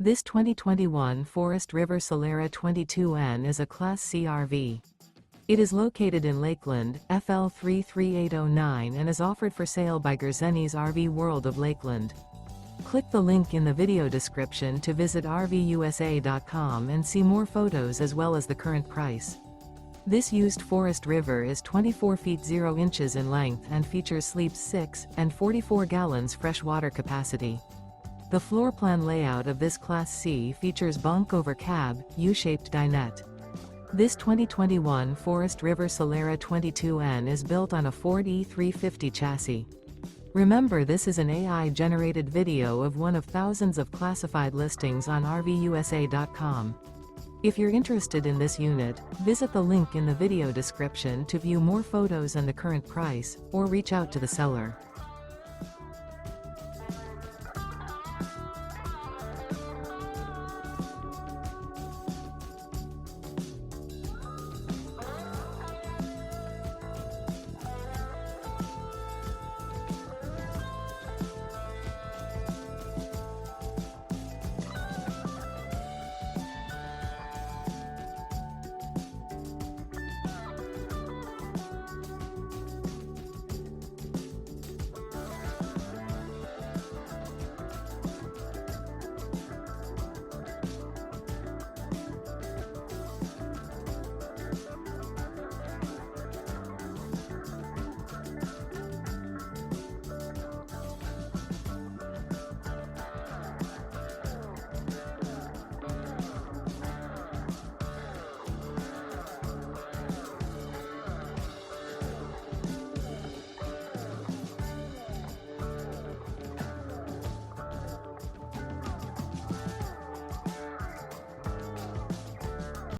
This 2021 Forest River Solera 22N is a Class C RV. It is located in Lakeland, FL 33809 and is offered for sale by Gerzeny's RV World of Lakeland. Click the link in the video description to visit RVUSA.com and see more photos as well as the current price. This used Forest River is 24 feet 0 inches in length and features sleeps 6 and 44 gallons fresh water capacity. The floor plan layout of this Class C features Bunk Over Cab, U-shaped dinette. This 2021 Forest River Solera 22N is built on a Ford E350 chassis. Remember, this is an AI-generated video of one of thousands of classified listings on RVUSA.com. If you're interested in this unit, visit the link in the video description to view more photos and the current price, or reach out to the seller.